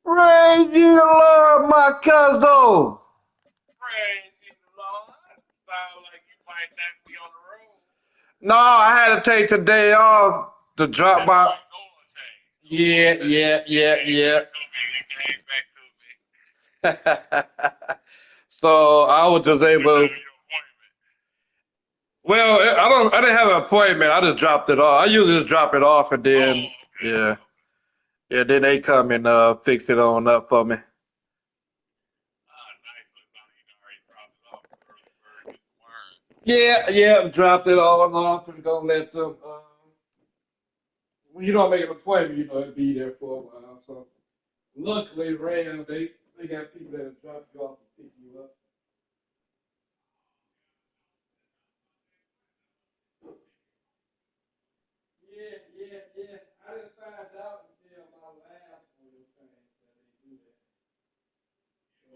Praise ye the Lord, my cousin. Praise you, Lord. Sound like you might not be on the road. No, I had to take the day off to drop That's my. right, going change. Yeah, Going change. yeah, yeah, yeah. It came back to me. So I was just What able. time your appointment? Well, I don't. I didn't have an appointment. I just dropped it off. I usually just drop it off and Oh, then, okay, yeah, okay. yeah. Then they come and fix it on up for me. Ah, nice. So it's not you already dropped it off. Early bird gets the worm. Yeah, yeah. Dropped it all off and gonna let them. When you don't make an appointment, it'll be there for a while. So luckily, Ram, they got people that drop you off and pick you up. Yeah, yeah, yeah. I didn't find out until my last oil change that they do that. So,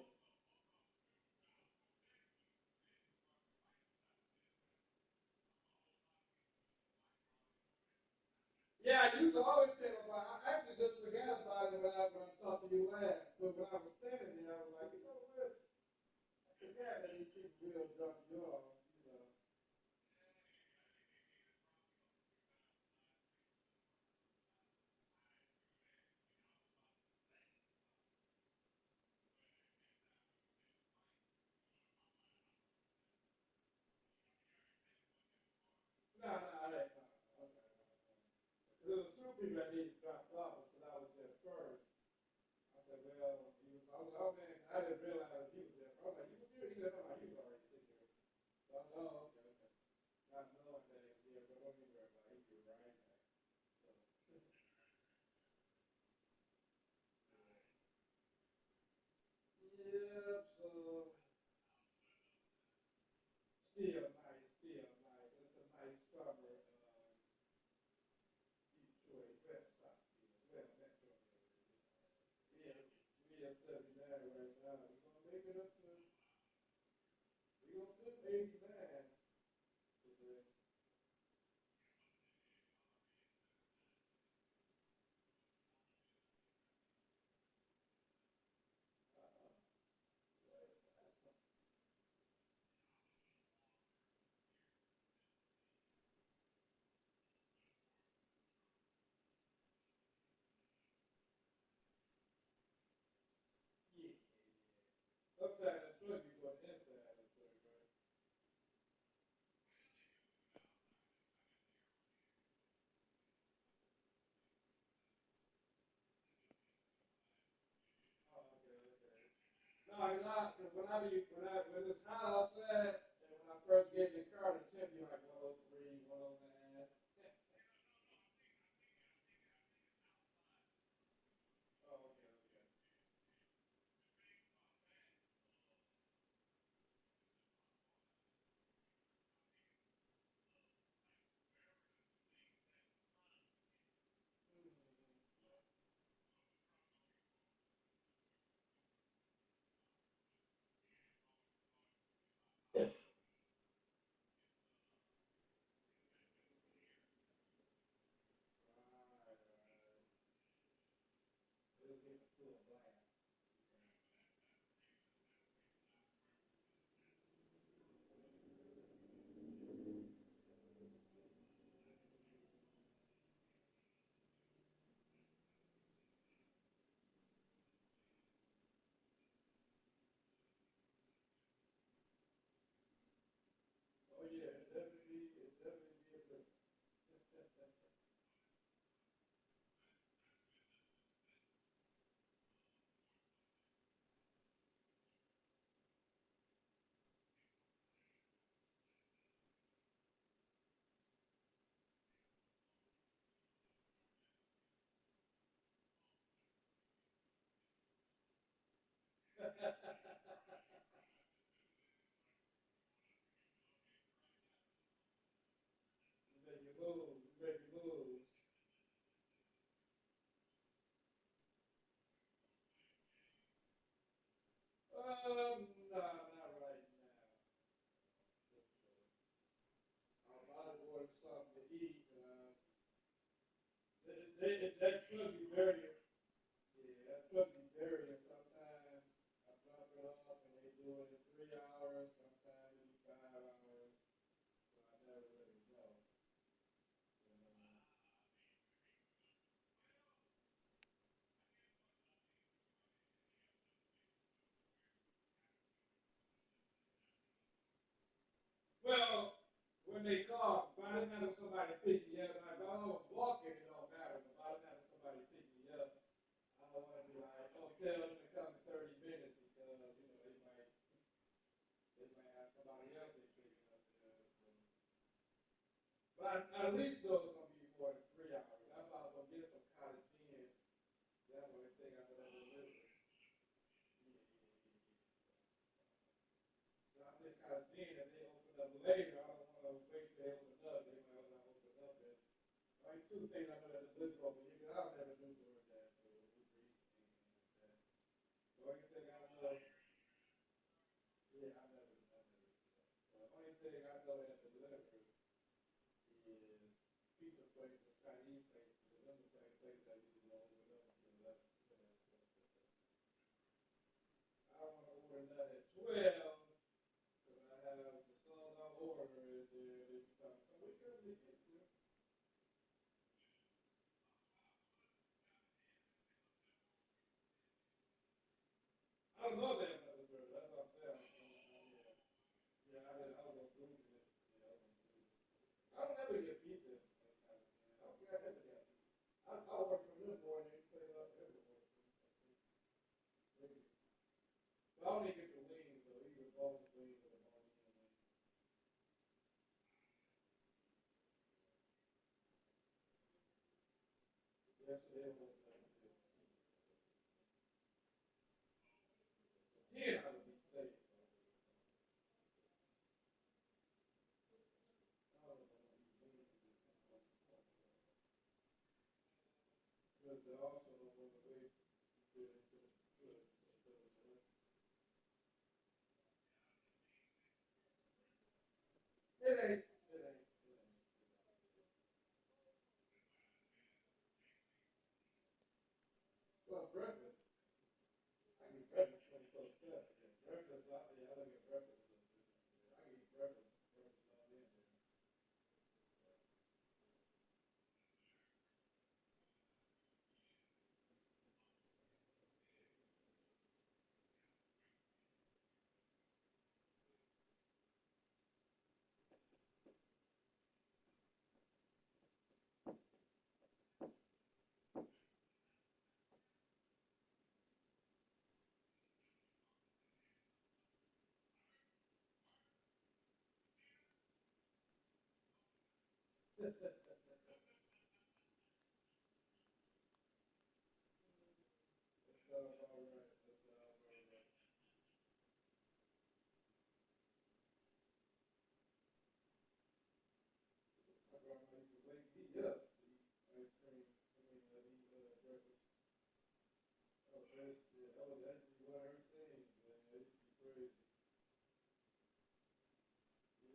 yeah, I used to always tell them about. I actually just forgot about it when I talked to you last. But when I was standing there, I was like, what? I forgot that these people will drop you off. No, no, I didn't. Okay. There was two people that needed dropped off, but I was there first. I said, well, I was, oh man, I didn't realize he was there. I was like, you was here? He said, oh, he was already sitting there. So I said, oh, okay, okay. Not knowing that he was there, but don't be worried about it. He'll be right back. So, yeah, so still nice, still nice. It's a nice summer. 79 right now. We're gonna make it up to. We're gonna flip 89 today. Yeah. Sometimes it's supposed to be going inside and stuff, right? Oh, okay, okay. No, it's not, because when it's hot outside, and when I first get in the car, the temp be like 103, 109. Oh, okay, okay. Right, right. It'll get to a blast. Oh yeah, it definitely be a good. You make your moves, you make your moves. Nah, not right now. I'm about to order something to eat. That could be very, yeah, that could be very. Sometimes I drop it off and they do it in 3 hours. Sometimes it be 5 hours. So I never really know. You know. Well, when they call, by the time somebody pick me up, like, if I was walking, it don't matter. But by the time somebody pick me up, I don't want to be like, oh, tell them to come in 30 minutes because they might have somebody else they picking up there. So. But at least those are gonna be more than 3 hours. That's why I was gonna get some cottage in. That's what they think I could deliver. Yeah, yeah, yeah. So I think cottage in, if they open up later, I don't want to wait till they open up. They might not open up at. Like two things I know that the liquor over here, because I'll never do DoorDash or Uber Eats or anything like that. The only thing I know, yeah, I never do that. So the only thing I know that delivers is pizza places, Chinese places, because them the same places that usually don't open up until 11. I don't want to order that at 12 because I have the songs I order is there. They be talking, so we couldn't get this. I don't know that about the burger. That's what I'm saying. Yeah, yeah, I was on food and yeah, I was on food. I don't ever get pizza. I don't think I ever got pizza. I work from them more than they put it up everywhere. But I only get the wings though, either boneless wings or the bone-in wings. Yesterday was 10 out of these steaks. I don't know what these wings are. But they also don't want to wait until they finish the cook. Yeah,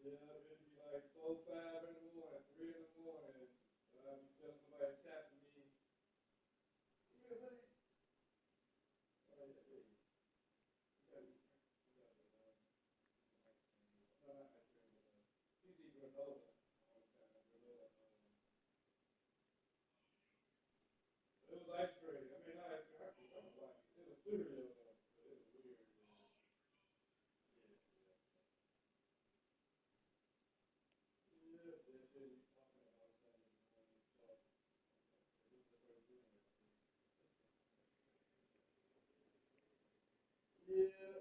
it'd be like 4, 5 in the morning, 3 in the morning. Just somebody tapping me. Yeah, buddy. Oh, yeah, yeah. She's even older. It was ice cream. I mean, not ice cream. I was like, it was cereal though. It was weird. Yeah, they say you talking about something. Yeah.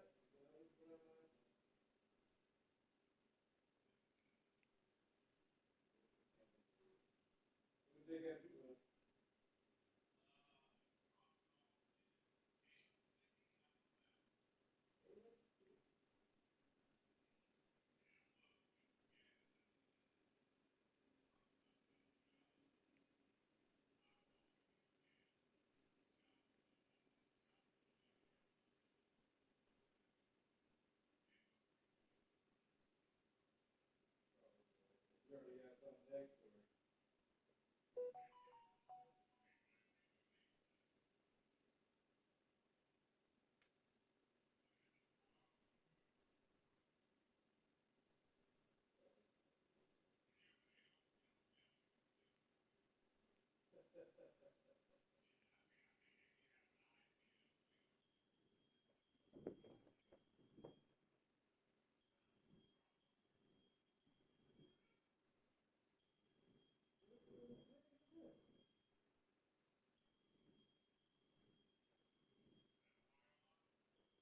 They got people. You already got something next to it.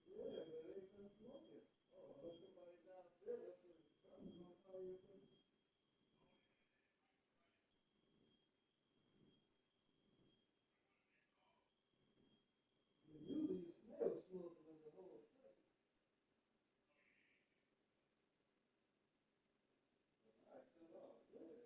Yeah, but it ain't been smoking. Oh, unless somebody downstairs, that's what I'm gonna call you. Usually you smell smoking in the whole place. I said, oh, good.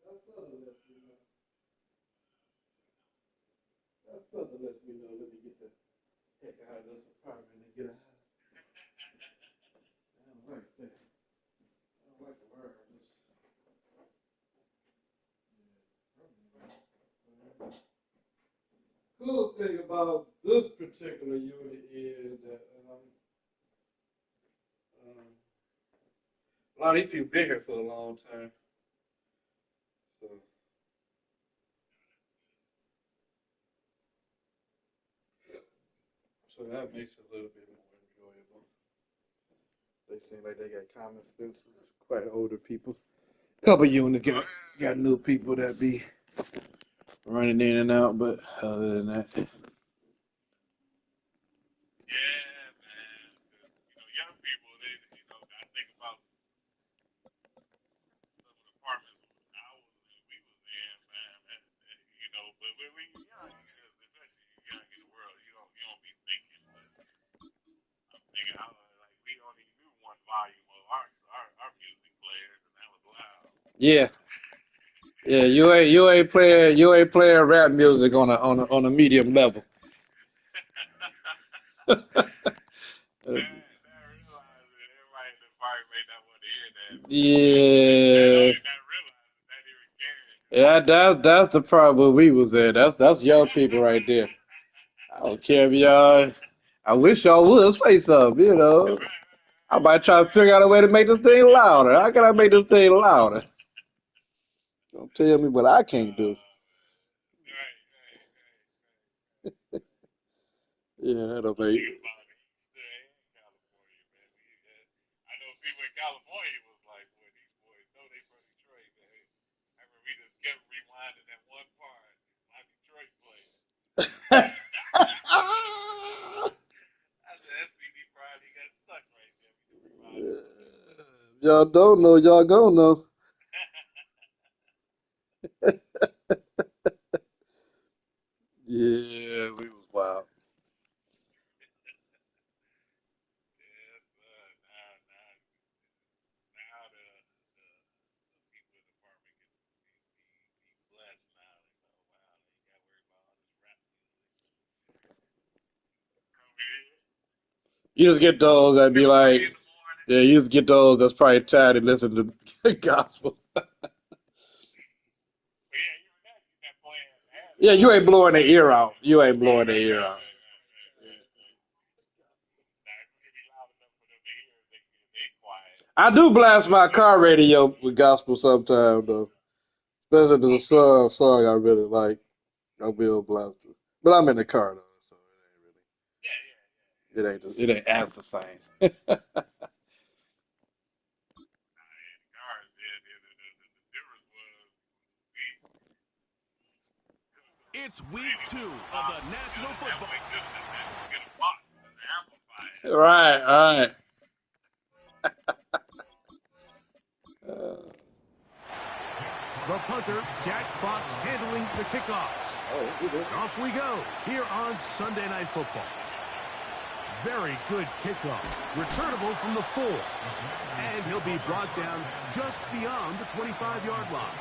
That's something lets me know. That's something lets me know. Let me get the heck out of this apartment and get out. I don't like that. I don't like the word. Cool thing about this particular unit is that um, a lot of these people been here for a long time, so that makes it a little bit more enjoyable. They seem like they got common sense. Quite older people. Couple units got new people that be running in and out, but other than that, Yeah, man. 'Cause, young people, they, I think about some of the apartments we was in, man. But when you're young, especially young in the world, you don't be thinking. But I'm thinking, like we only knew one volume of our music players, and that was loud. yeah, yeah. You ain't playing rap music on a medium level. Not realizing everybody in the apartment may not want to hear that, but Yeah, not realizing, not even caring. yeah. That's the problem where we was at. That's young people right there. I don't care if y'all. I wish y'all would say something. I might try to figure out a way to make this thing louder. How can I make this thing louder? Don't tell me what I can't do. Right. Yeah, that'll I'm make. thinking about Easter in California, man. I Y'all don't know, y'all gonna know. Yeah, we was wild. Yes, now the people in the department can be blessed now. They know, wow, they ain't got to worry about all this rap music. Come here. You just get those that be 2 or 3 like, in the morning. yeah, you just get those that's probably tired of listening to gospel. But yeah, even that, you're not playing as Yeah, you loud ain't as you blowing their used to. ear out. You ain't Right, blowing their right, ear right, out. right, right. Now, if you can be loud enough for them to hear, they quiet. I do blast my car radio with gospel sometimes though, especially if it's a Okay. song I really like. I will blast it, but I'm in the car though, so Yeah, yeah, yeah. it ain't as the same. Nah, yeah, the cars, yeah, the difference was we It's week radio 2 wasn't of loud the enough. You National didn't have to Football. make good enough that to get a box and an amplifier. Right, right. Uh, The punter, Jack Fox, handling the kickoffs. And off we go here on Sunday Night Football. Very good kickoff. Returnable from the 4. And he'll be brought down just beyond the 25-yard line.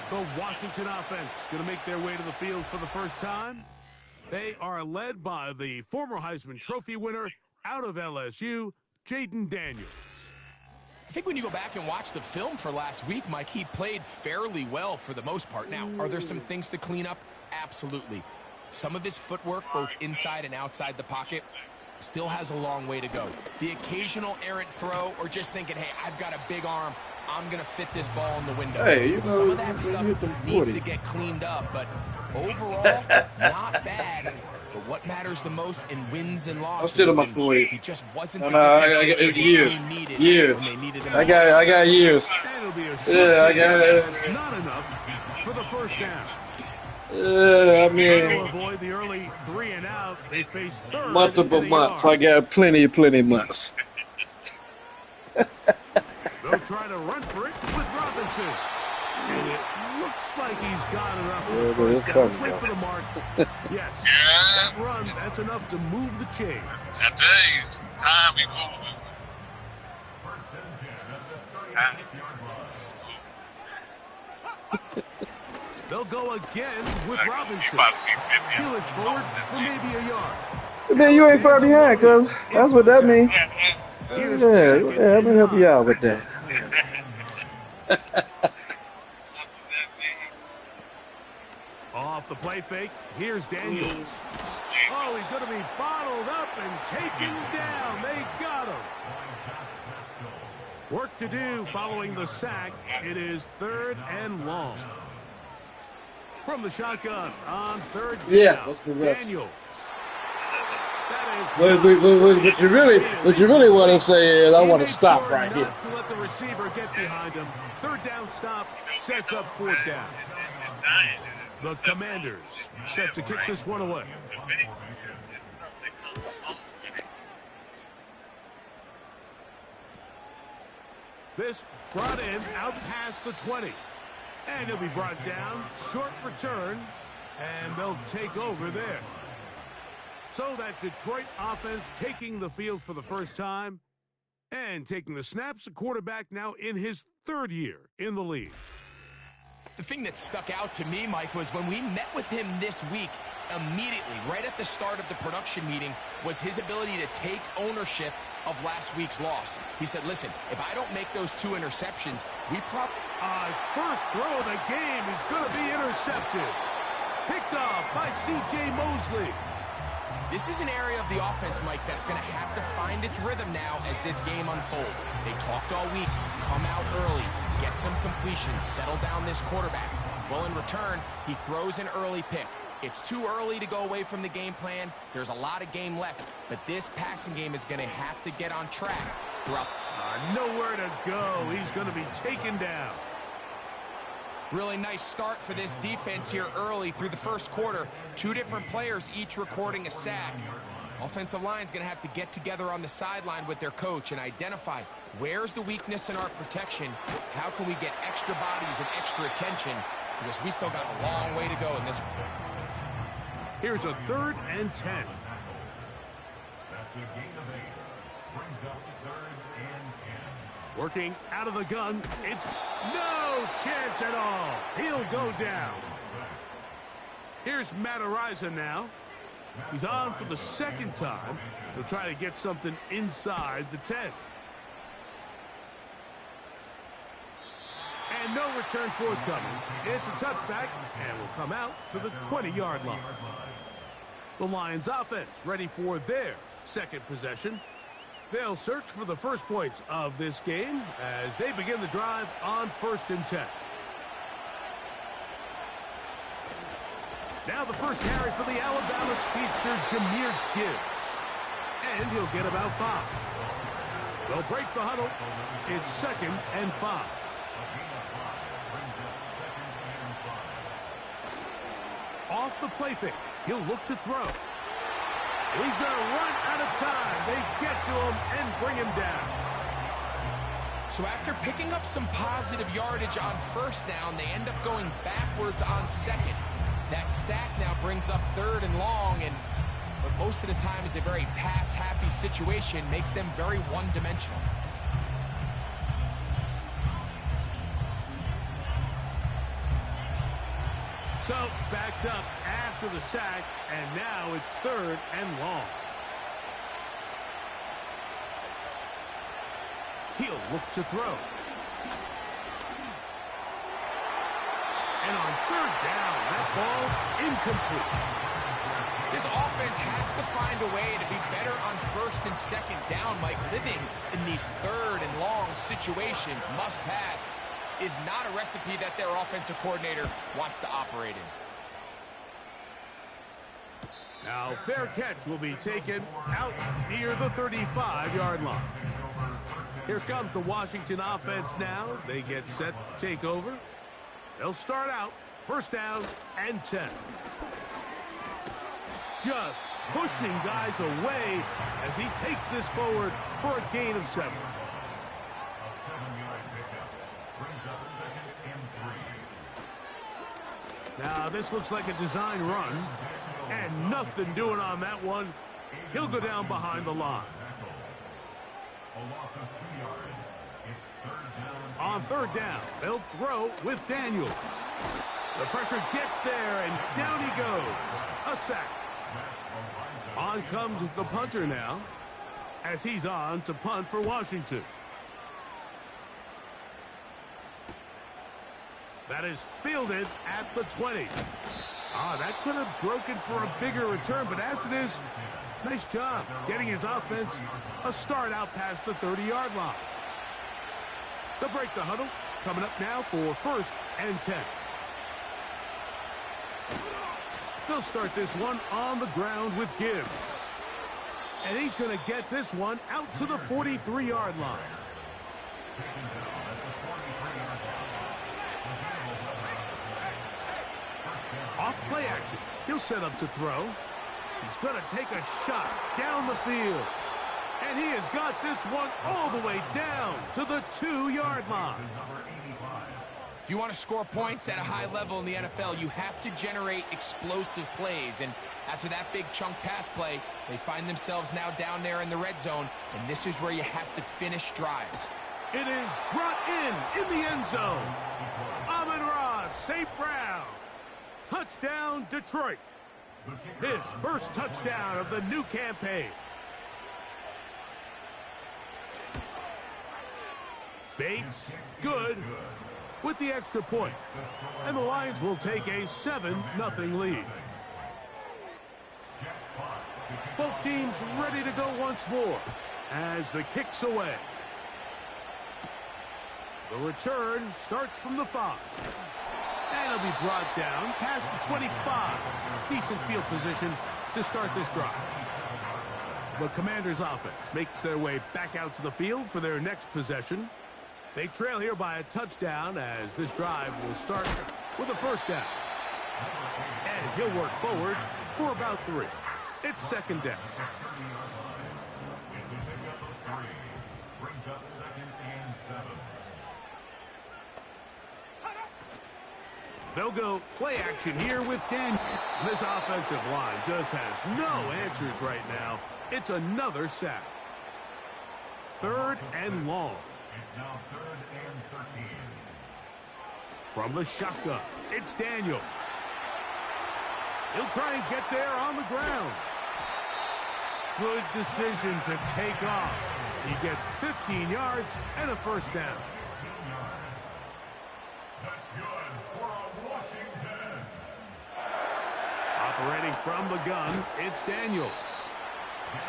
The Washington offense going to make their way to the field for the first time. They are led by the former Heisman Trophy winner out of LSU, Jaden Daniels. I think when you go back and watch the film for last week, Mike, he played fairly well for the most part. Now, are there some things to clean up? Absolutely. Some of his footwork, both inside and outside the pocket, still has a long way to go. The occasional errant throw or just thinking, hey, I've got a big arm, I'm going to fit this ball in the window. Hey, you know, Some of that you stuff hit them needs 40. to get cleaned up, but overall, not bad. But what matters the most in wins and losses, still in my and 40s. he just wasn't No, the no, I difference maker got his years. team needed Years. when they needed him I most. got years. And it'll be a short Yeah, I kick. got it. Not enough for the first down. I Trying to mean, avoid the early 3 and out. They face third multiple and a months. yard. I got plenty months. They'll try to run for it with Robinson. And it looks like he's got enough for the Yeah, first it's down. coming, Let's wait though. for the mark. Yes, Yeah, that run, that's enough to move the chains. I tell you, time we moving. Time. They'll go again with He Robinson. about to be 50. Helix forward for maybe a yard. Man, you ain't far behind, cuz. That's what that means. Yeah, yeah. Here's Yeah, second let me and help you 9. out with that. That's what that means. Off the play fake, here's Daniels. Oh, he's going to be bottled up and taken down. They got him. Work to do following the sack. It is 3rd and long. From the shotgun on 3rd Yeah, down, let's do that. Daniels. That is What you really want to say is, I He want to made stop sure right not here. to let the receiver get behind him. 3rd down stop sets up 4th down. The Commanders set to kick this one away. This brought in out past the 20. And he'll be brought down. Short return. And they'll take over there. So that Detroit offense taking the field for the first time and taking the snaps. A quarterback now in his 3rd year in the league. The thing that stuck out to me, Mike, was when we met with him this week, immediately, right at the start of the production meeting, was his ability to take ownership of last week's loss. He said, listen, if I don't make those 2 interceptions, we probably... His first throw of the game is going to be intercepted. Picked off by C.J. Mosley. This is an area of the offense, Mike, that's going to have to find its rhythm now as this game unfolds. They talked all week, come out early, get some completions, settle down this quarterback. Well, in return, he throws an early pick. It's too early to go away from the game plan. There's a lot of game left, but this passing game is going to have to get on track throughout. Nowhere to go. He's going to be taken down. Really nice start for this defense here early through the first quarter. 2 different players each recording a sack. Offensive line's going to have to get together on the sideline with their coach and identify where's the weakness in our protection, how can we get extra bodies and extra attention, because we still got a long way to go in this one. Here's a 3rd and 10. That's a gain of 8. Brings up 3rd and 10. Working out of the gun. It's no chance at all. He'll go down. Here's Matt Araiza now. He's on for the 2nd time to try to get something inside the 10. And no return forthcoming. It's a touchback and will come out to the 20-yard line. The Lions offense ready for their 2nd possession. They'll search for the first points of this game as they begin the drive on 1st and 10. Now the first carry for the Alabama speedster, Jahmyr Gibbs. And he'll get about 5. They'll break the huddle. It's 2nd and 5. Off the play fake. He'll look to throw. He's going to run out of time. They get to him and bring him down. So after picking up some positive yardage on 1st down, they end up going backwards on 2nd. That sack now brings up 3rd and long, and what most of the time is a very pass-happy situation, makes them very one-dimensional. So backed up after the sack, and now it's 3rd and long. He'll look to throw. And on 3rd down, that ball incomplete. This offense has to find a way to be better on 1st and 2nd down, Mike. Living in these 3rd and long situations, must pass, is not a recipe that their offensive coordinator wants to operate in. Now, fair catch will be taken out near the 35-yard line. Here comes the Washington offense now. They get set to take over. They'll start out 1st down and 10. Just pushing guys away as he takes this forward for a gain of 7. A 7-yard pickup. Brings up 2nd and 3. Now, this looks like a design run, and nothing doing on that one. He'll go down behind the line. A loss of 2 yards. It's 3rd down. On 3rd down, they'll throw with Daniels. The pressure gets there, and down he goes. A sack. On comes the punter now, as he's on to punt for Washington. That is fielded at the 20. That could have broken for a bigger return, but as it is, nice job getting his offense a start out past the 30-yard line. They'll break the huddle, coming up now for 1st and 10. They'll start this one on the ground with Gibbs. And he's going to get this one out to the 43-yard line. Off play action. He'll set up to throw. He's going to take a shot down the field. And he has got this one all the way down to the 2-yard line. If you want to score points at a high level in the NFL, you have to generate explosive plays. And after that big chunk pass play, they find themselves now down there in the red zone. And this is where you have to finish drives. It is brought in the end zone. Amon-Ra, St. Brown. Touchdown, Detroit. His first touchdown of the new campaign. Bates, good, with the extra point. And the Lions will take a 7-0 lead. Both teams ready to go once more as the kick's away. The return starts from the 5. And it'll be brought down past the 25. Decent field position to start this drive. The Commanders' offense makes their way back out to the field for their next possession. They trail here by a touchdown as this drive will start with a 1st down. And he'll work forward for about 3. It's second down. It's a pickup of 3. Brings up 2nd and 7. They'll go play action here with Daniel. This offensive line just has no answers right now. It's another sack. 3rd and long. It's now 3rd and 13. From the shotgun, it's Daniels. He'll try and get there on the ground. Good decision to take off. He gets 15 yards and a first down. 15 yards. That's good for a Washington. Operating from the gun, it's Daniels.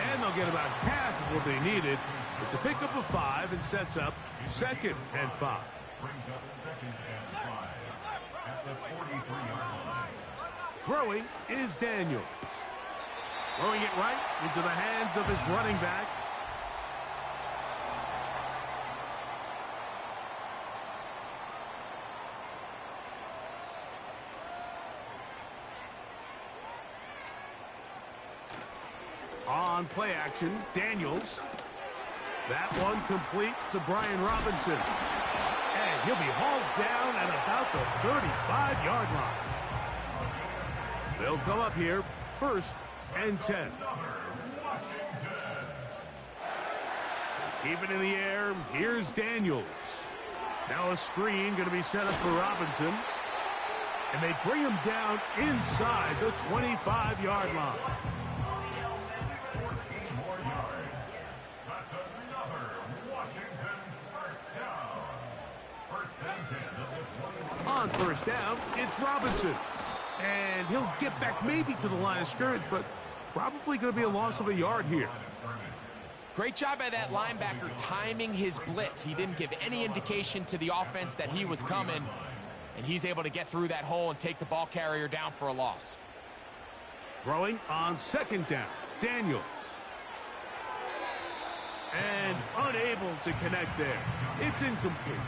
And they'll get about half of what they needed. It's a pickup of 5 and sets up 2nd and 5. Brings up 2nd and 5 at the 43-yard line. Throwing is Daniels. Throwing it right into the hands of his running back. On play action, Daniels. That one complete to Brian Robinson. And he'll be hauled down at about the 35-yard line. They'll come up here, 1st and 10. Keep it in the air. Here's Daniels. Now a screen going to be set up for Robinson. And they bring him down inside the 25-yard line. 14 more yards. That's another Washington first down. 1st and 10 of the 21. On 1st down, it's Robinson. And he'll get back maybe to the line of scrimmage, but probably going to be a loss of a yard here. Great job by that linebacker timing his blitz. He didn't give any indication to the offense that he was coming, and he's able to get through that hole and take the ball carrier down for a loss. Throwing on 2nd down, Daniels. And unable to connect there. It's incomplete.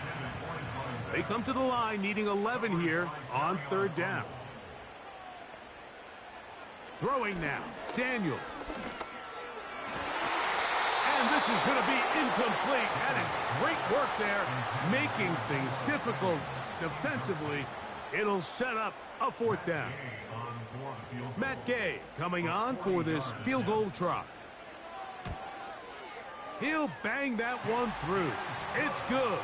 They come to the line needing 11 here on 3rd down. Throwing now, Daniels. And this is going to be incomplete. That is great work there, making things difficult defensively. It'll set up a 4th down. Matt Gay coming on for this field goal try. He'll bang that one through. It's good.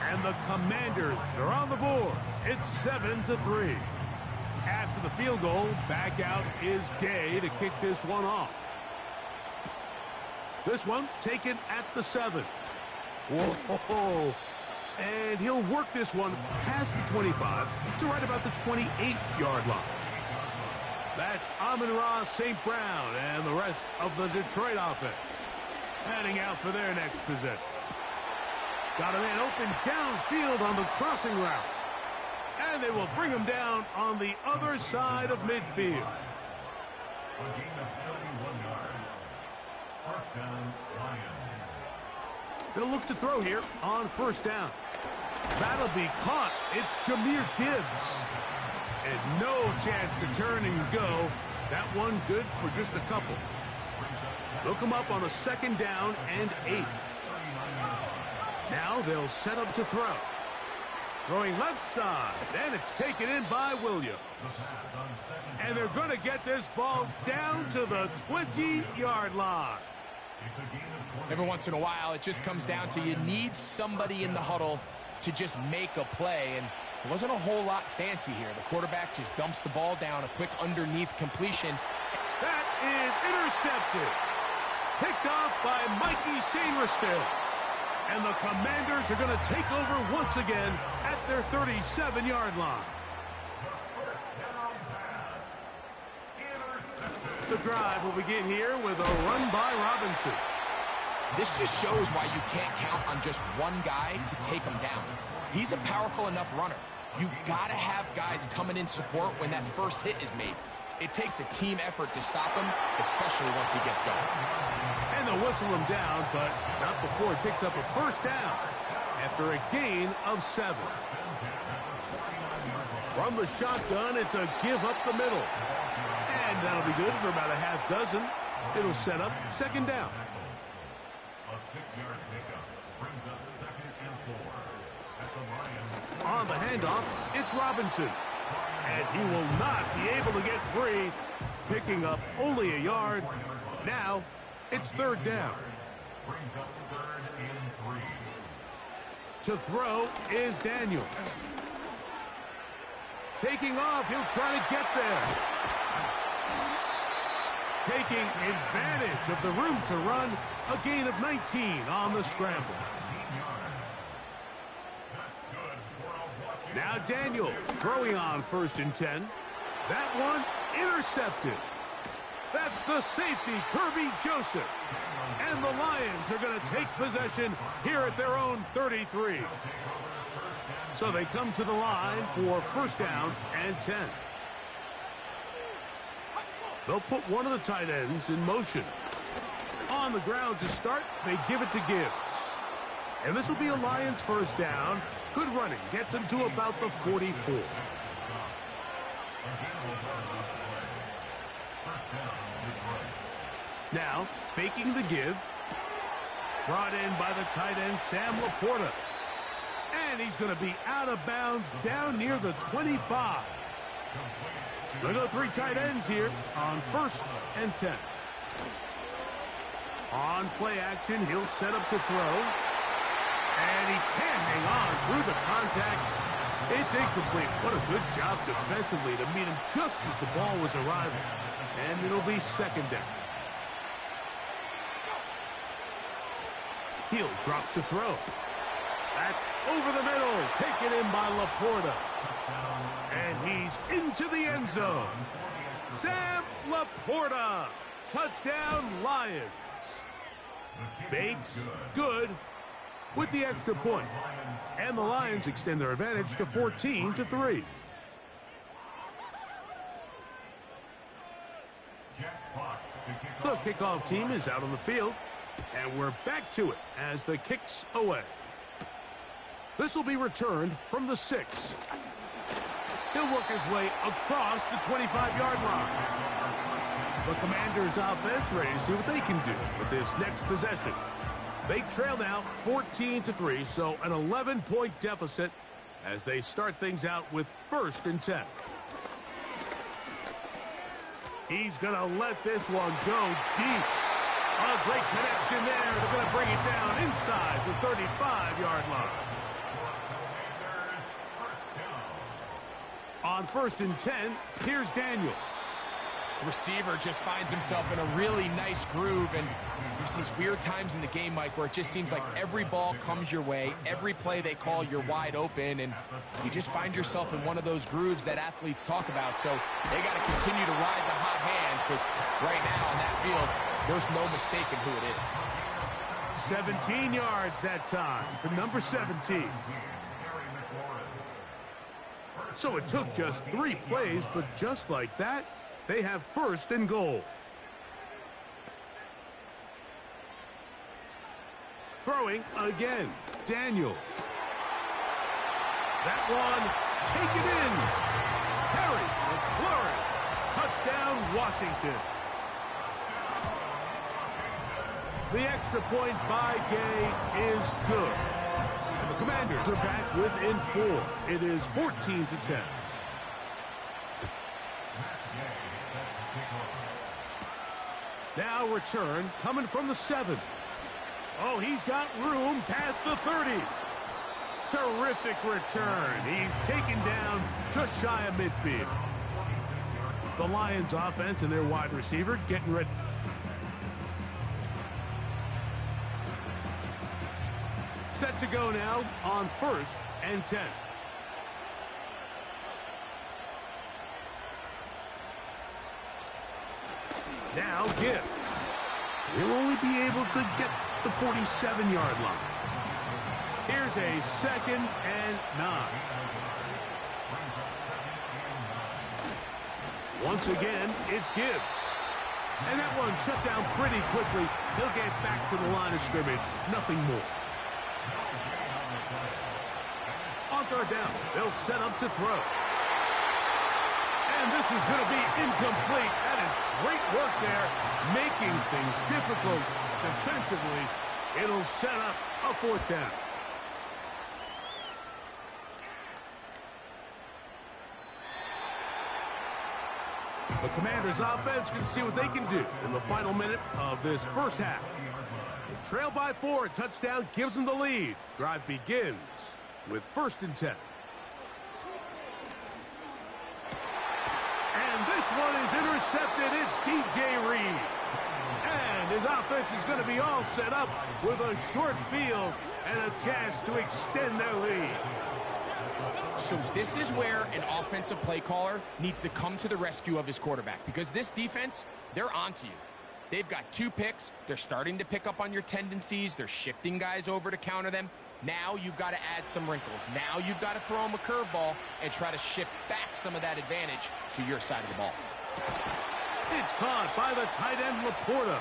And the Commanders are on the board. It's 7-3. After the field goal, back out is Gay to kick this one off. This one taken at the 7. Whoa. And he'll work this one past the 25 to right about the 28-yard line. That's Amon-Ra St. Brown and the rest of the Detroit offense heading out for their next possession. Got a man open downfield on the crossing route. And they will bring him down on the other side of midfield. A gain of 31 yards. 1st down, Lions. They'll look to throw here on 1st down. That'll be caught. It's Jahmyr Gibbs. And no chance to turn and go. That one good for just a couple. They'll come up on a 2nd down and 8. Now they'll set up to throw. Throwing left side, and it's taken in by Williams. And they're going to get this ball down to the 20-yard line. Every once in a while, it just comes down to you need somebody in the huddle to just make a play, and it wasn't a whole lot fancy here. The quarterback just dumps the ball down, a quick underneath completion. That is intercepted. Picked off by Mikey Sainristil. And the Commanders are going to take over once again at their 37-yard line. The drive will begin here with a run by Robinson. This just shows why you can't count on just one guy to take him down. He's a powerful enough runner. You got to have guys coming in support when that first hit is made. It takes a team effort to stop him, especially once he gets going. And they'll whistle him down, but not before he picks up a 1st down after a gain of 7. From the shotgun, it's a give up the middle. And And that'll be good for about a half dozen. It'll set up second down. A 6-yard pickup brings up 2nd and 4. At the Lions. On the handoff, it's Robinson. And he will not be able to get free, picking up only a yard. Now, it's third down. Brings up 3rd and 3. To throw is Daniels. Taking off, he'll try to get there. Taking advantage of the room to run, a gain of 19 on the scramble. Now Daniels throwing on 1st and 10. That one intercepted. That's the safety, Kirby Joseph. And the Lions are going to take possession here at their own 33. So they come to the line for 1st down and 10. They'll put one of the tight ends in motion. On the ground to start, they give it to Gibbs. And this will be a Lions 1st down. Good running. Gets him to about the 44. Now, faking the give. Brought in by the tight end, Sam Laporta. And he's going to be out of bounds down near the 25. They'll go 3 tight ends here on 1st and 10. On play action, he'll set up to throw. And he can't hang on through the contact. It's incomplete. What a good job defensively to meet him just as the ball was arriving. And it'll be 2nd down. He'll drop to throw. That's over the middle. Taken in by Laporta. And he's into the end zone. Sam Laporta. Touchdown, Lions. Bates, good, with the extra point. And the Lions extend their advantage to 14-3. The kickoff team is out on the field. And we're back to it as the kick's away. This will be returned from the 6. He'll work his way across the 25-yard line. The Commanders' offense ready to see what they can do with this next possession. They trail now 14-3, so an 11-point deficit as they start things out with 1st and 10. He's going to let this one go deep. A great connection there. They're going to bring it down inside the 35-yard line. On 1st and 10, here's Daniels. Receiver just finds himself in a really nice groove, and there's these weird times in the game, Mike, where it just seems like every ball comes your way, every play they call, you're wide open, and you just find yourself in one of those grooves that athletes talk about. So they got to continue to ride the hot hand, because right now on that field, there's no mistaking who it is. 17 yards that time for number 17. So it took just 3 plays, but just like that, they have 1st and goal. Throwing again, Daniels. That one, take it in. Harry McLaurin, touchdown Washington. The extra point by Gay is good. And the Commanders are back within 4. It is 14-10. Now return coming from the 7. Oh, he's got room past the 30. Terrific return. He's taken down just shy of midfield. The Lions offense and their wide receiver getting ready. Set to go now on 1st and 10. Now Gibbs. He'll only be able to get the 47-yard line. Here's a 2nd and 9. Once again, it's Gibbs. And that one shut down pretty quickly. He'll get back to the line of scrimmage. Nothing more. On 3rd down, they'll set up to throw. And this is going to be incomplete. That is great work there, making things difficult defensively. It'll set up a 4th down. The Commanders' offense can see what they can do in the final minute of this first half. They trail by 4. A touchdown gives them the lead. Drive begins with 1st and 10. And this one is intercepted. It's DJ Reed. And his offense is going to be all set up with a short field and a chance to extend their lead. So this is where an offensive play caller needs to come to the rescue of his quarterback, because this defense, they're onto you. They've got 2 picks. They're starting to pick up on your tendencies. They're shifting guys over to counter them. Now you've got to add some wrinkles. Now you've got to throw them a curveball and try to shift back some of that advantage to your side of the ball. It's caught by the tight end, Laporta.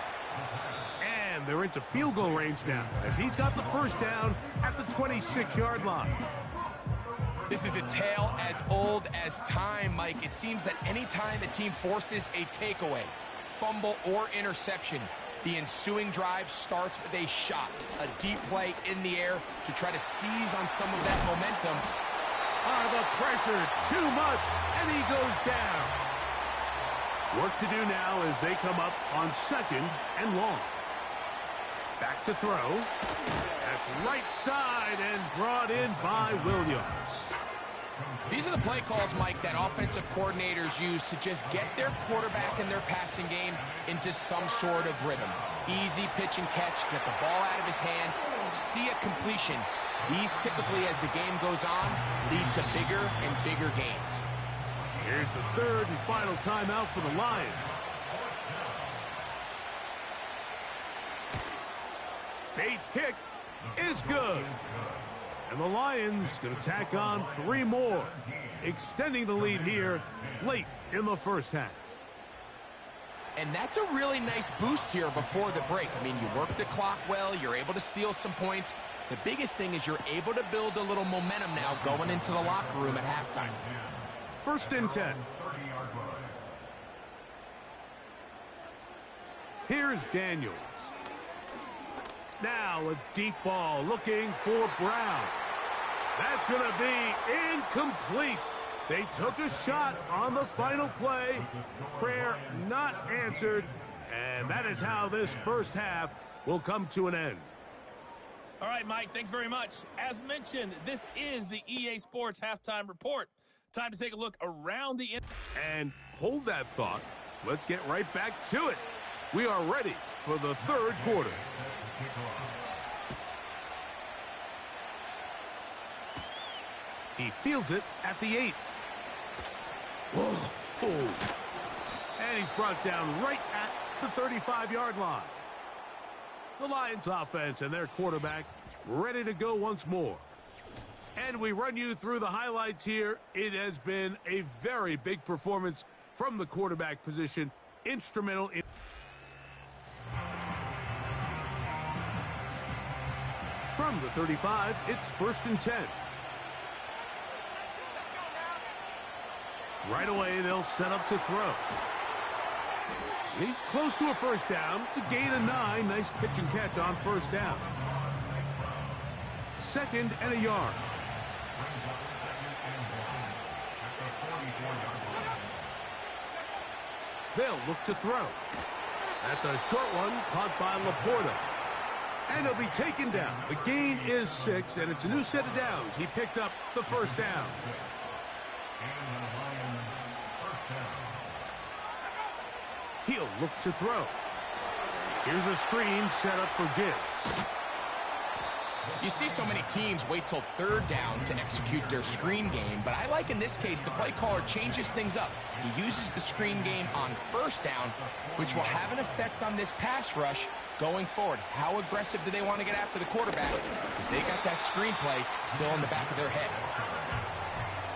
And they're into field goal range now, as he's got the 1st down at the 26-yard line. This is a tale as old as time, Mike. It seems that any time a team forces a takeaway, fumble, or interception, the ensuing drive starts with a shot, a deep play in the air to try to seize on some of that momentum. The pressure, too much, and he goes down. Work to do now as they come up on 2nd and long. Back to throw. That's right side and brought in by Williams. These are the play calls, Mike, that offensive coordinators use to just get their quarterback and their passing game into some sort of rhythm. Easy pitch and catch, get the ball out of his hand, see a completion. These typically, as the game goes on, lead to bigger and bigger gains. Here's the 3rd and final timeout for the Lions. Bates' kick is good. And the Lions going to tack on 3 more, extending the lead here late in the first half. And that's a really nice boost here before the break. I mean, you work the clock well, you're able to steal some points. The biggest thing is you're able to build a little momentum now going into the locker room at halftime. 1st and 10. Here's Daniels. Now a deep ball looking for Brown. That's going to be incomplete. They took a shot on the final play. Prayer not answered. And that is how this first half will come to an end. All right, Mike, thanks very much. As mentioned, this is the EA Sports Halftime Report. Time to take a look around the... And hold that thought. Let's get right back to it. We are ready for the 3rd quarter. He fields it at the 8. Whoa. And he's brought down right at the 35-yard line. The Lions offense and their quarterback ready to go once more. And we run you through the highlights here. It has been a very big performance from the quarterback position. Instrumental in... From the 35, it's 1st and 10. Right away, they'll set up to throw. He's close to a 1st down. It's a gain of 9. Nice pitch and catch on 1st down. 2nd and a yard. They'll look to throw. That's a short one caught by Laporta. And he'll be taken down. The gain is 6, and it's a new set of downs. He picked up the 1st down. He'll look to throw. Here's a screen set up for Gibbs. You see so many teams wait till 3rd down to execute their screen game, but I like in this case the play caller changes things up. He uses the screen game on 1st down, which will have an effect on this pass rush going forward. How aggressive do they want to get after the quarterback? Because they got that screen play still in the back of their head.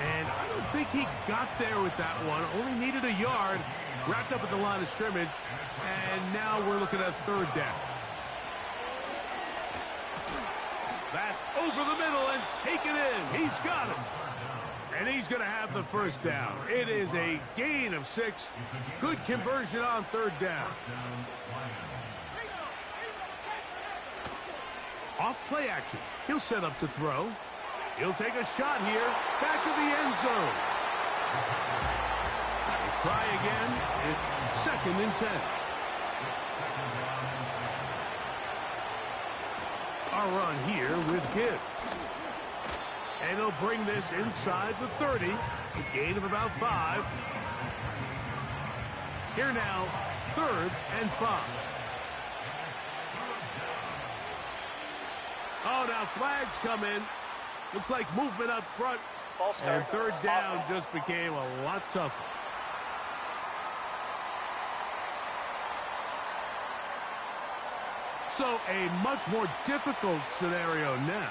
And I don't think he got there with that one. Only needed a yard. Wrapped up at the line of scrimmage. And now we're looking at 3rd down. That's over the middle and taken in. He's got it. And he's going to have the first down. It is a gain of 6. Good conversion on third down. Off play action. He'll set up to throw. He'll take a shot here. Back to the end zone. He'll try again. It's 2nd and 10. A run here with Gibbs. And he'll bring this inside the 30. A gain of about 5. Here now, 3rd and 5. Oh, now flags come in. Looks like movement up front. And third down just became a lot tougher. So a much more difficult scenario now.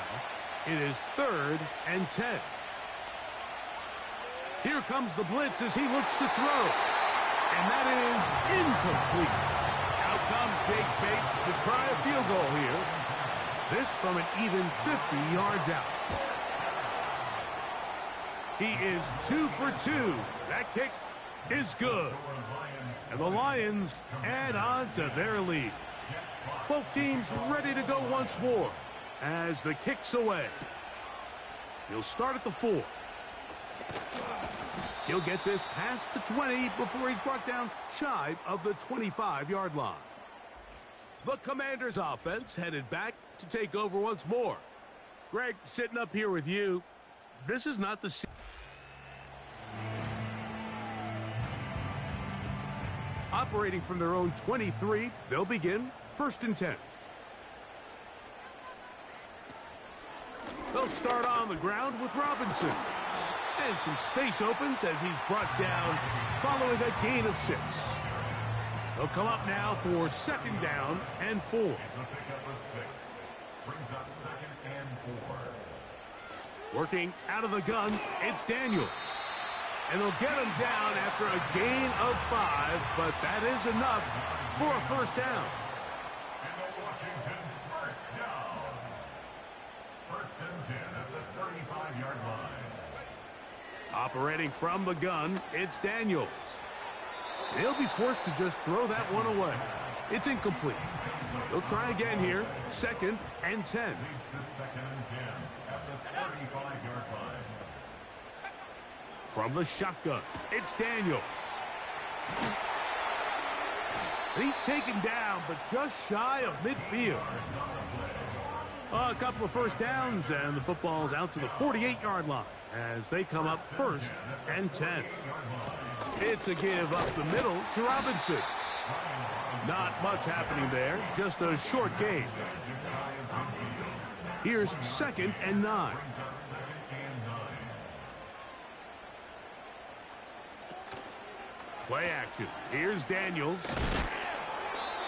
It is 3rd and 10. Here comes the blitz as he looks to throw. And that is incomplete. Out comes Jake Bates to try a field goal here. This from an even 50 yards out. He is 2 for 2. That kick is good. And the Lions add on to their lead. Both teams ready to go once more as the kick's away. He'll start at the 4. He'll get this past the 20 before he's brought down shy of the 25-yard line. The Commanders' offense headed back to take over once more. Greg, sitting up here with you, this is not the... Operating from their own 23, they'll begin 1st and 10. They'll start on the ground with Robinson. And some space opens as he's brought down following a gain of 6. They'll come up now for 2nd down and 4. It's a pickup of 6. Brings up 2nd and 4. Working out of the gun, it's Daniels. And they'll get him down after a gain of 5, but that is enough for a first down. And the Washington first down. 1st and 10 at the 35-yard line. Operating from the gun, it's Daniels. They'll be forced to just throw that one away. It's incomplete. They'll try again here, 2nd and 10. Leads to 2nd and 10 at the 35-yard line. From the shotgun, it's Daniels. He's taken down, but just shy of midfield. A couple of first downs, and the football's out to the 48-yard line as they come up 1st and 10. It's a give up the middle to Robinson. Not much happening there, just a short gain. Here's 2nd and 9. Play action. Here's Daniels.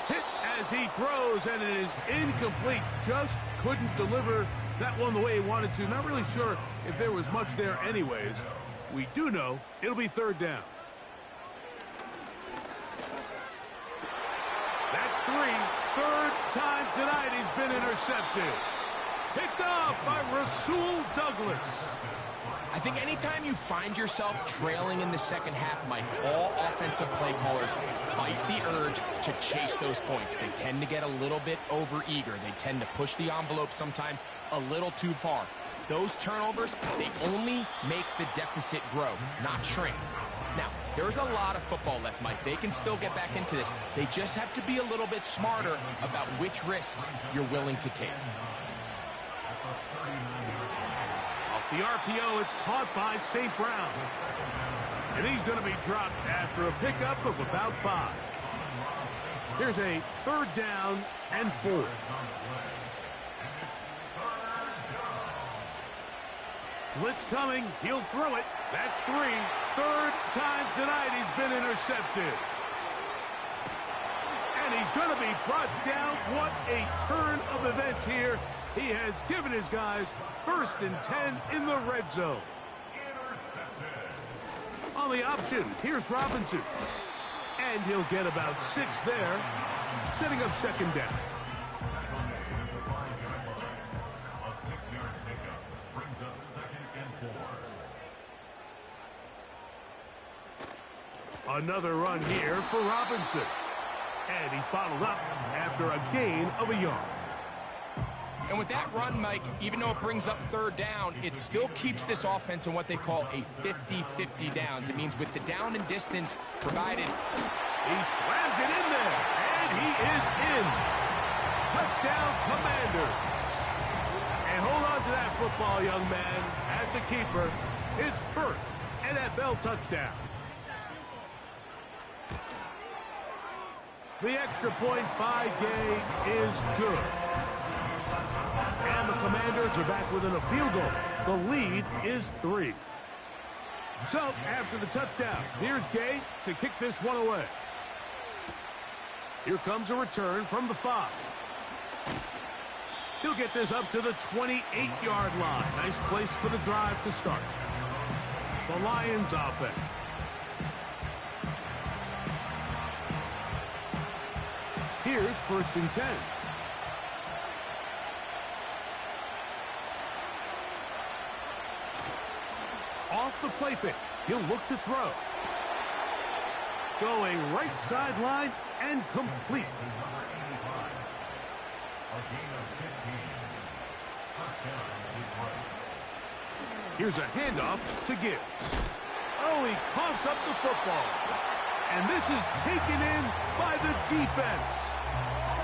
Hit as he throws, and it is incomplete. Just couldn't deliver that one the way he wanted to. Not really sure if there was much there anyways. We do know it'll be 3rd down. That's 3. 3rd time tonight he's been intercepted. Picked off by Rasul Douglas. I think anytime you find yourself trailing in the second half, Mike, all offensive play callers fight the urge to chase those points. They tend to get a little bit overeager. They tend to push the envelope sometimes a little too far. Those turnovers, they only make the deficit grow, not shrink. Now, there's a lot of football left, Mike. They can still get back into this. They just have to be a little bit smarter about which risks you're willing to take. The RPO, it's caught by St. Brown. And he's going to be dropped after a pickup of about 5. Here's a 3rd down and 4. Blitz coming. He'll throw it. That's 3. 3rd time tonight he's been intercepted. And he's going to be brought down. What a turn of events here. He has given his guys 1st and 10 in the red zone. On the option, here's Robinson. And he'll get about 6 there, setting up 2nd down. A 6-yard pickup brings up 2nd and 4. Another run here for Robinson. And he's bottled up after a gain of a yard. And with that run, Mike, even though it brings up third down, it still keeps this offense in what they call a 50-50 downs. It means with the down and distance provided. He slams it in there, and he is in. Touchdown, Commanders. And hold on to that football, young man. That's a keeper. His first NFL touchdown. The extra point by Gay is good. And the Commanders are back within a field goal. The lead is 3. So, after the touchdown, here's Gay to kick this one away. Here comes a return from the 5. He'll get this up to the 28-yard line. Nice place for the drive to start. The Lions offense. Here's 1st and 10. Off the play fake. He'll look to throw. Going right sideline and complete. Here's a handoff to Gibbs. Oh, he coughs up the football. And this is taken in by the defense.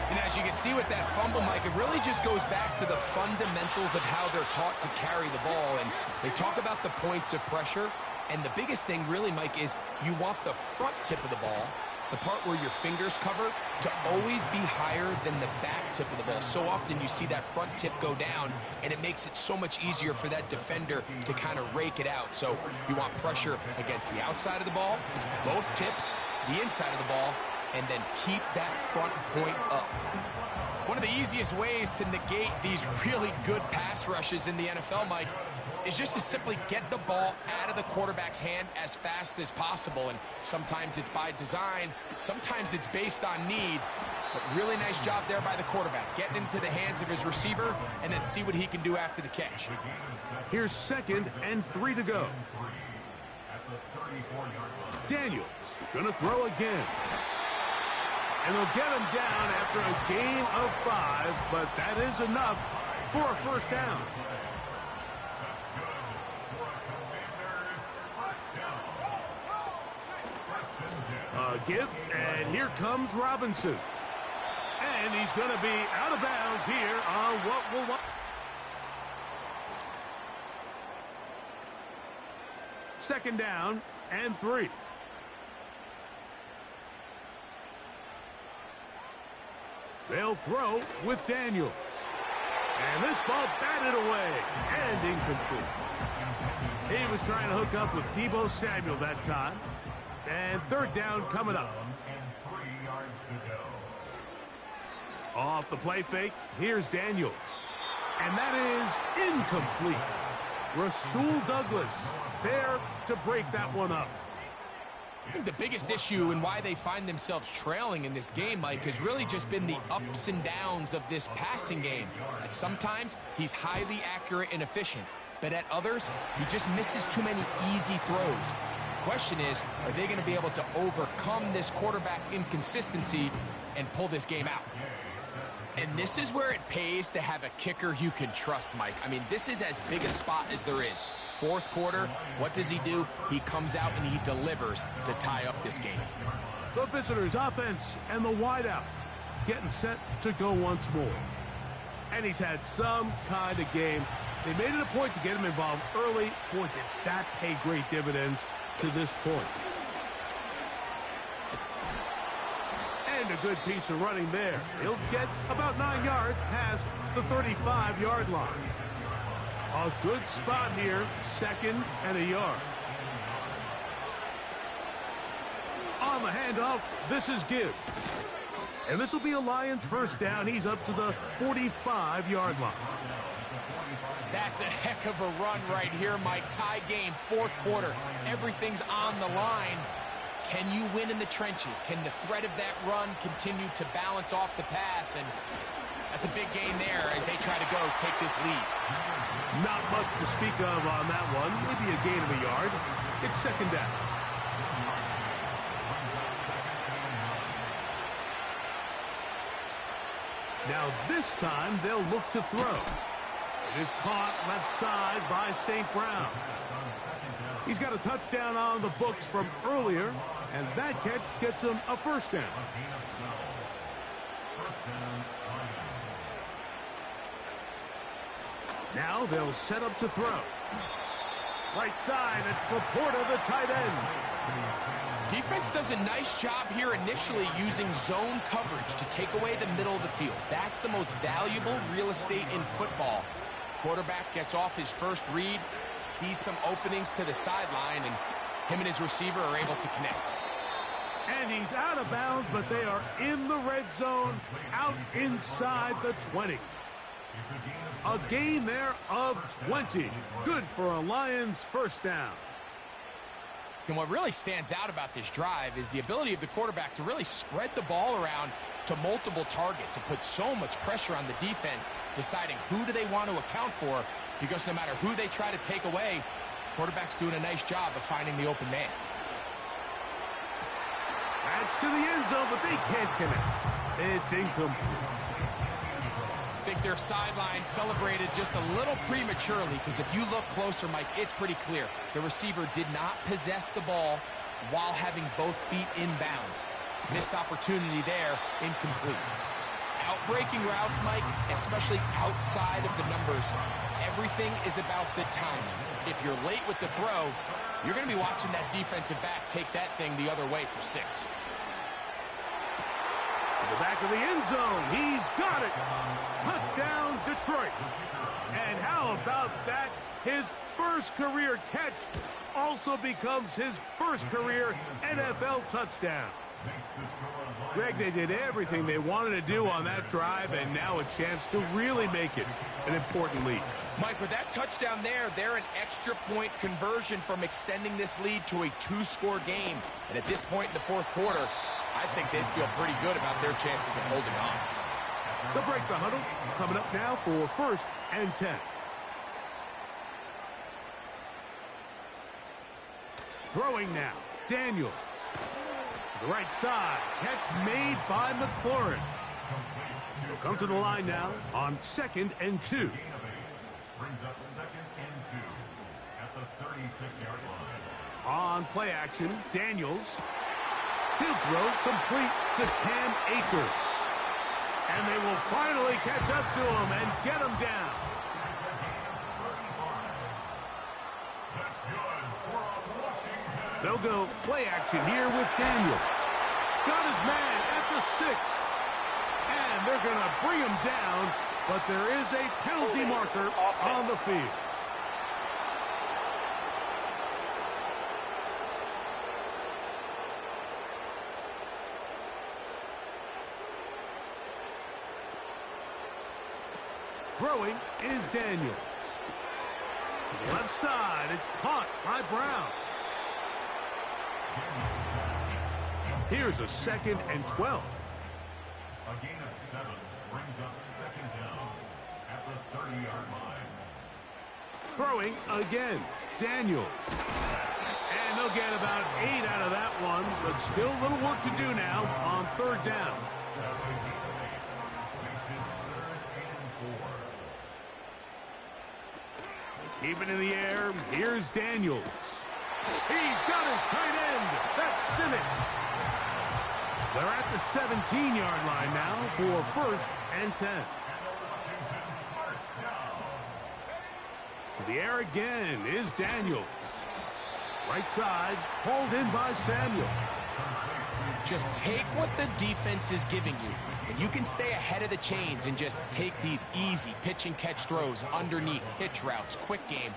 And as you can see with that fumble, Mike, it really just goes back to the fundamentals of how they're taught to carry the ball. And they talk about the points of pressure. And the biggest thing really, Mike, is you want the front tip of the ball, the part where your fingers cover, to always be higher than the back tip of the ball. So often you see that front tip go down, and it makes it so much easier for that defender to kind of rake it out. So you want pressure against the outside of the ball, both tips, the inside of the ball, and then keep that front point up. One of the easiest ways to negate these really good pass rushes in the NFL, Mike, is just to simply get the ball out of the quarterback's hand as fast as possible. And sometimes it's by design, sometimes it's based on need. But really nice job there by the quarterback, getting into the hands of his receiver and then see what he can do after the catch. Here's 2nd and 3 to go. Daniels gonna throw again. And they'll get him down after a gain of 5, but that is enough for a 1st down. Give, and here comes Robinson. And he's going to be out of bounds here on what will... 2nd down and 3. They'll throw with Daniels. And this ball batted away and incomplete. He was trying to hook up with Deebo Samuel that time. And 3rd down coming up. Off the play fake, here's Daniels. And that is incomplete. Rasul Douglas there to break that one up. I think the biggest issue and why they find themselves trailing in this game, Mike, has really just been the ups and downs of this passing game. At sometimes, he's highly accurate and efficient. But at others, he just misses too many easy throws. Question is, are they going to be able to overcome this quarterback inconsistency and pull this game out? And this is where it pays to have a kicker you can trust, Mike. I mean, this is as big a spot as there is. 4th quarter, what does he do? He comes out and he delivers to tie up this game. The visitors' offense and the wideout getting set to go once more. And he's had some kind of game. They made it a point to get him involved early. Boy, did that pay great dividends to this point. And a good piece of running there. He'll get about 9 yards past the 35-yard line. A good spot here, 2nd and a yard. On the handoff, this is Gibbs. And this will be a Lions 1st down. He's up to the 45-yard line. That's a heck of a run right here, Mike. Tie game, 4th quarter. Everything's on the line. Can you win in the trenches? Can the threat of that run continue to balance off the pass? And that's a big gain there as they try to go take this lead. Not much to speak of on that one. Maybe a gain of a yard. It's 2nd down. Now this time they'll look to throw. It is caught left side by St. Brown. He's got a touchdown on the books from earlier, and that catch gets him a first down. Now they'll set up to throw. Right side, it's Laporta, the tight end. Defense does a nice job here initially using zone coverage to take away the middle of the field. That's the most valuable real estate in football. Quarterback gets off his first read, sees some openings to the sideline, and him and his receiver are able to connect. And he's out of bounds, but they are in the red zone, out inside the 20. A gain there of 20. Good for a Lions first down. And what really stands out about this drive is the ability of the quarterback to really spread the ball around to multiple targets and put so much pressure on the defense, deciding who do they want to account for, because no matter who they try to take away, quarterback's doing a nice job of finding the open man. That's to the end zone, but they can't connect. It's incomplete. I think their sideline celebrated just a little prematurely, because if you look closer, Mike, it's pretty clear. The receiver did not possess the ball while having both feet in bounds. Missed opportunity there, incomplete. Outbreaking routes, Mike, especially outside of the numbers, everything is about the timing. If you're late with the throw, you're going to be watching that defensive back take that thing the other way for 6. To the back of the end zone, he's got it. Touchdown, Detroit. And how about that? His first career catch also becomes his first career NFL touchdown. Greg, they did everything they wanted to do on that drive, and now a chance to really make it an important lead. Mike, with that touchdown there, they're an extra point conversion from extending this lead to a 2-score game. And at this point in the fourth quarter, I think they'd feel pretty good about their chances of holding on. They'll break the huddle. Coming up now for 1st and 10. Throwing now, Daniels. To the right side, catch made by McLaurin. He'll come to the line now on 2nd and 2. Brings up 2nd and 2 at the 36-yard line. On play action, Daniels. He'll throw complete to Cam Akers. And they will finally catch up to him and get him down. That's good for Washington. They'll go play action here with Daniels. Got his man at the 6. And they're going to bring him down, but there is a penalty marker on the field. Throwing is Daniels. To the left side, it's caught by Brown. Here's a 2nd and 12. A gain of 7 brings up 2nd down at the 30-yard line. Throwing again, Daniels. And they'll get about 8 out of that one, but still a little work to do now on 3rd down. Keeping in the air, here's Daniels. He's got his tight end. That's Simic. They're at the 17-yard line now for 1st and 10. To the air again is Daniels. Right side, hauled in by Samuel. Just take what the defense is giving you, and you can stay ahead of the chains and just take these easy pitch-and-catch throws underneath, hitch routes, quick game.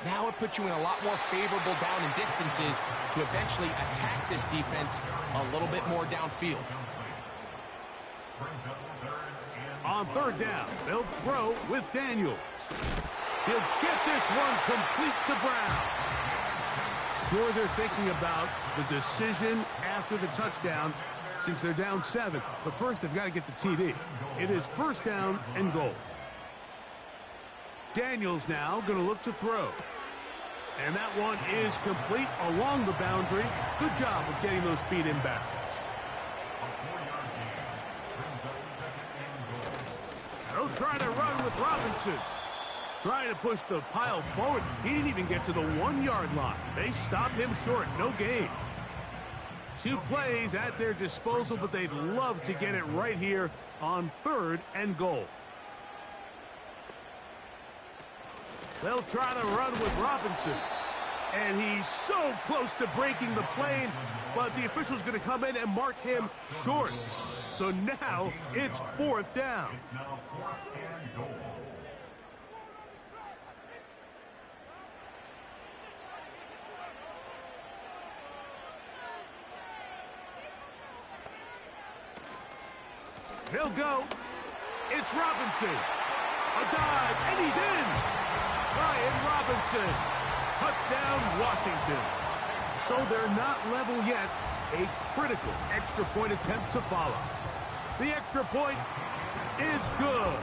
Now it puts you in a lot more favorable down and distances to eventually attack this defense a little bit more downfield. On 3rd down, they'll throw with Daniels. He'll get this one complete to Brown. Sure, they're thinking about the decision after the touchdown since they're down 7. But first, they've got to get the TD. It is 1st down and goal. Daniels now going to look to throw. And that one is complete along the boundary. Good job of getting those feet in bounds. They'll try to run with Robinson. Trying to push the pile forward. He didn't even get to the 1-yard line. They stopped him short. No gain. 2 plays at their disposal, but they'd love to get it right here on 3rd and goal. They'll try to run with Robinson. And he's so close to breaking the plane, but the official's going to come in and mark him short. So now it's 4th down. It's now 4th and goal. He'll go. It's Robinson. A dive, and he's in. Brian Robinson. Touchdown, Washington. So they're not level yet. A critical extra point attempt to follow. The extra point is good.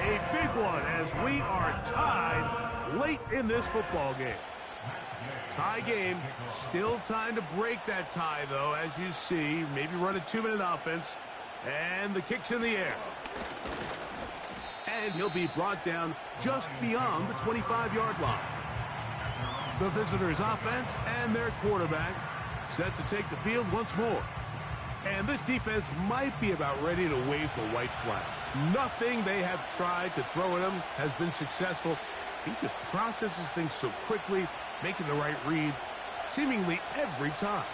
A big one as we are tied late in this football game. Tie game. Still time to break that tie, though, as you see. Maybe run a 2-minute offense. And the kick's in the air. And he'll be brought down just beyond the 25-yard line. The visitors' offense and their quarterback set to take the field once more. And this defense might be about ready to wave the white flag. Nothing they have tried to throw at him has been successful. He just processes things so quickly, making the right read seemingly every time.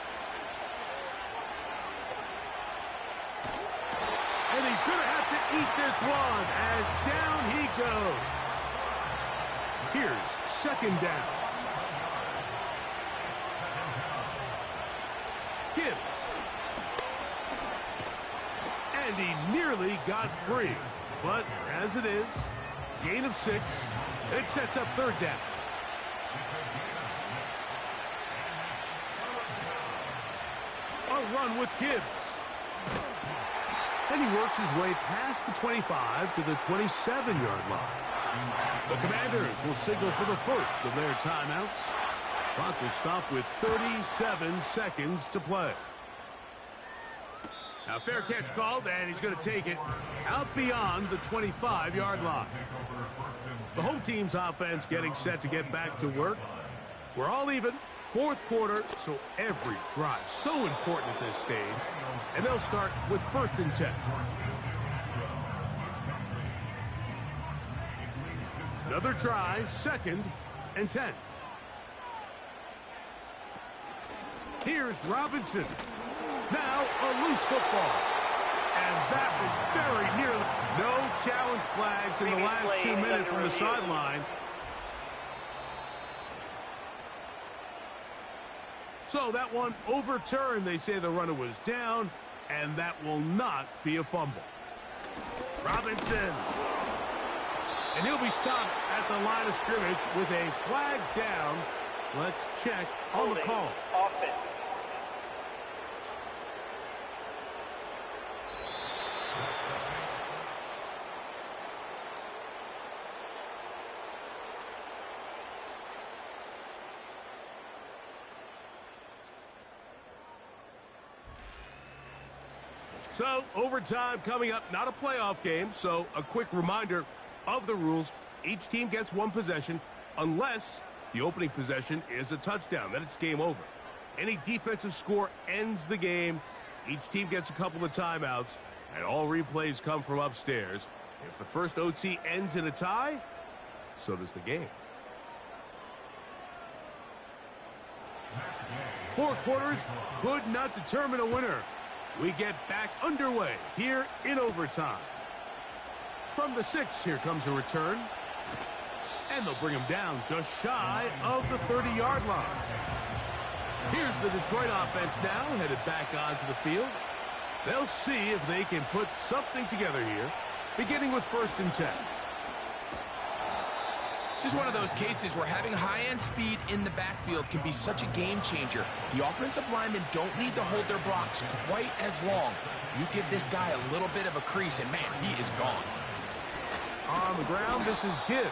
And he's going to have to eat this one as down he goes. Here's 2nd down. Gibbs. And he nearly got free. But as it is, gain of 6. It sets up 3rd down. A run with Gibbs. And he works his way past the 25 to the 27-yard line. The Commanders will signal for the first of their timeouts. Clock will stop with 37 seconds to play. Now, fair catch called, and he's going to take it out beyond the 25-yard line. The home team's offense getting set to get back to work. We're all even. 4th quarter, so every drive so important at this stage. And they'll start with 1st and 10. Another try, 2nd and 10. Here's Robinson. Now a loose football. And that was very nearly. No challenge flags in the last 2 minutes from the sideline. So that one overturned. They say the runner was down, and that will not be a fumble. Robinson. And he'll be stopped at the line of scrimmage with a flag down. Let's check on the call. Offense. So, overtime coming up, not a playoff game, so a quick reminder of the rules. Each team gets 1 possession unless the opening possession is a touchdown. Then it's game over. Any defensive score ends the game. Each team gets a couple of timeouts, and all replays come from upstairs. If the first OT ends in a tie, so does the game. 4 quarters could not determine a winner. We get back underway here in overtime. From the 6, here comes a return. And they'll bring him down just shy of the 30-yard line. Here's the Detroit offense now, headed back onto the field. They'll see if they can put something together here, beginning with 1st and 10. This is one of those cases where having high-end speed in the backfield can be such a game changer. The offensive linemen don't need to hold their blocks quite as long. You give this guy a little bit of a crease, and man, he is gone. On the ground, this is Gibbs.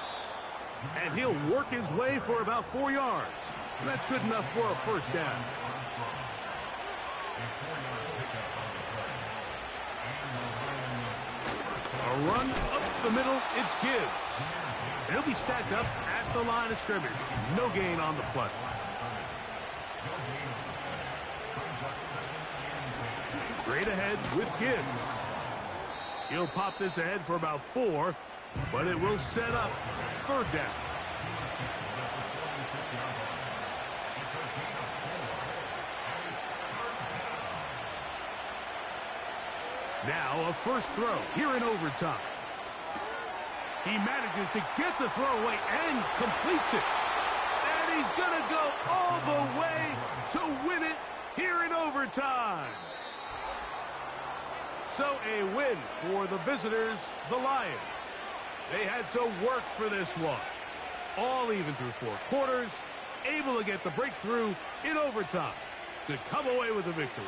And he'll work his way for about 4 yards. That's good enough for a 1st down. A run up the middle, it's Gibbs. He'll be stacked up at the line of scrimmage. No gain on the play. Straight ahead with Gibbs. He'll pop this ahead for about 4, but it will set up 3rd down. Now a first throw here in overtime. He manages to get the throw away and completes it. And he's going to go all the way to win it here in overtime. So a win for the visitors, the Lions. They had to work for this one. All even through 4 quarters, able to get the breakthrough in overtime to come away with a victory.